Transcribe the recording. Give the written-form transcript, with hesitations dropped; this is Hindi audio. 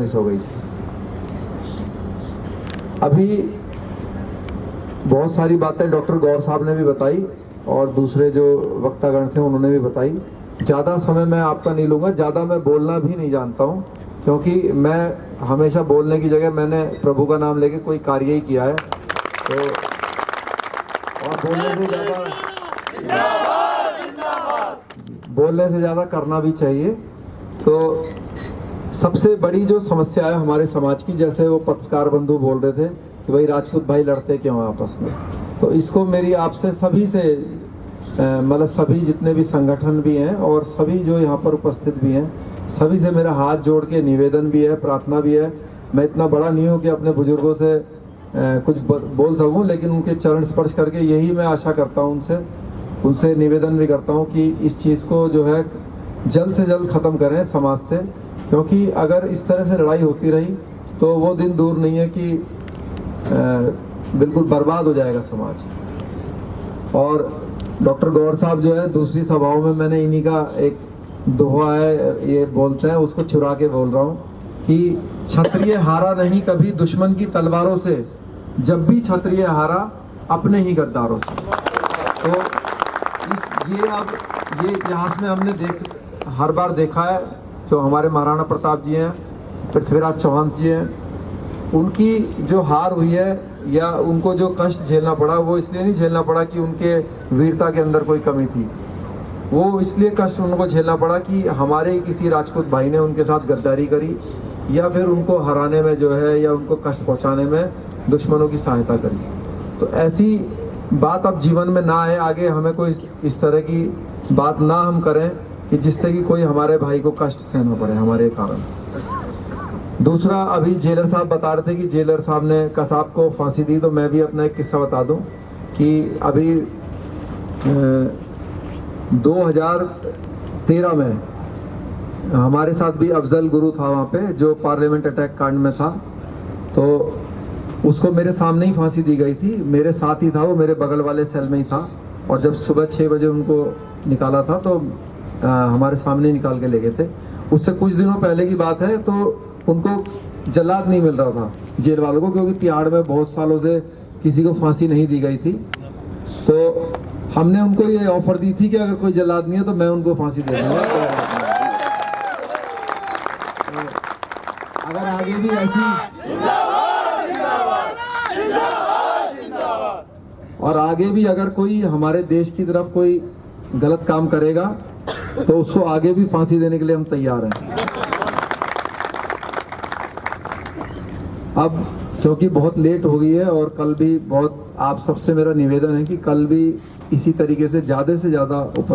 मिस हो गई थी। अभी बहुत सारी बातें डॉक्टर गौर साहब ने भी बताई और दूसरे जो वक्तागण थे उन्होंने भी बताई। ज़्यादा समय मैं आपका नहीं लूँगा, ज़्यादा मैं बोलना भी नहीं जानता हूँ, क्योंकि मैं हमेशा बोलने की जगह मैंने प्रभु का नाम लेके कोई कार्य ही किया है, तो और बोलने से ज़्यादा करना भी चाहिए। तो सबसे बड़ी जो समस्या है हमारे समाज की, जैसे वो पत्रकार बंधु बोल रहे थे कि भाई राजपूत भाई लड़ते क्यों आपस में, तो इसको मेरी आपसे सभी से मतलब सभी जितने भी संगठन भी हैं और सभी जो यहाँ पर उपस्थित भी हैं, सभी से मेरा हाथ जोड़ के निवेदन भी है, प्रार्थना भी है। मैं इतना बड़ा नहीं हूँ कि अपने बुजुर्गों से कुछ बोल सकूँ, लेकिन उनके चरण स्पर्श करके यही मैं आशा करता हूँ, उनसे निवेदन भी करता हूँ कि इस चीज़ को जो है जल्द से जल्द ख़त्म करें समाज से, क्योंकि अगर इस तरह से लड़ाई होती रही तो वो दिन दूर नहीं है कि बिल्कुल बर्बाद हो जाएगा समाज। और डॉक्टर गौर साहब जो है दूसरी सभाओं में मैंने इन्हीं का एक दोहा है, ये बोलते हैं, उसको चुरा के बोल रहा हूँ कि क्षत्रिय हारा नहीं कभी दुश्मन की तलवारों से, जब भी क्षत्रिय हारा अपने ही गद्दारों से। तो ये इतिहास में हमने हर बार देखा है, जो हमारे महाराणा प्रताप जी हैं, पृथ्वीराज चौहान जी हैं, उनकी जो हार हुई है या उनको जो कष्ट झेलना पड़ा, वो इसलिए नहीं झेलना पड़ा कि उनके वीरता के अंदर कोई कमी थी, वो इसलिए कष्ट उनको झेलना पड़ा कि हमारे किसी राजपूत भाई ने उनके साथ गद्दारी करी या फिर उनको हराने में जो है या उनको कष्ट पहुंचाने में दुश्मनों की सहायता करी। तो ऐसी बात अब जीवन में ना आए, आगे हमें कोई इस तरह की बात ना हम करें कि जिससे कि कोई हमारे भाई को कष्ट सहना पड़े हमारे कारण। दूसरा, अभी जेलर साहब बता रहे थे कि जेलर साहब ने कसाब को फांसी दी, तो मैं भी अपना एक किस्सा बता दूं कि अभी 2013 में हमारे साथ भी अफजल गुरु था वहाँ पे, जो पार्लियामेंट अटैक कांड में था, तो उसको मेरे सामने ही फांसी दी गई थी, मेरे साथ ही था वो, मेरे बगल वाले सेल में ही था। और जब सुबह 6 बजे उनको निकाला था तो हमारे सामने ही निकाल के ले गए थे। उससे कुछ दिनों पहले की बात है, तो उनको जल्लाद नहीं मिल रहा था जेल वालों को, क्योंकि तिहाड़ में बहुत सालों से किसी को फांसी नहीं दी गई थी। तो हमने उनको ये ऑफर दी थी कि अगर कोई जल्लाद नहीं है तो मैं उनको फांसी दे दूंगा। अगर आगे भी ऐसी और आगे भी अगर कोई हमारे देश की तरफ कोई गलत काम करेगा तो उसको आगे भी फांसी देने के लिए हम तैयार हैं। अब क्योंकि बहुत लेट हो गई है और कल भी बहुत, आप सबसे मेरा निवेदन है कि कल भी इसी तरीके से ज़्यादा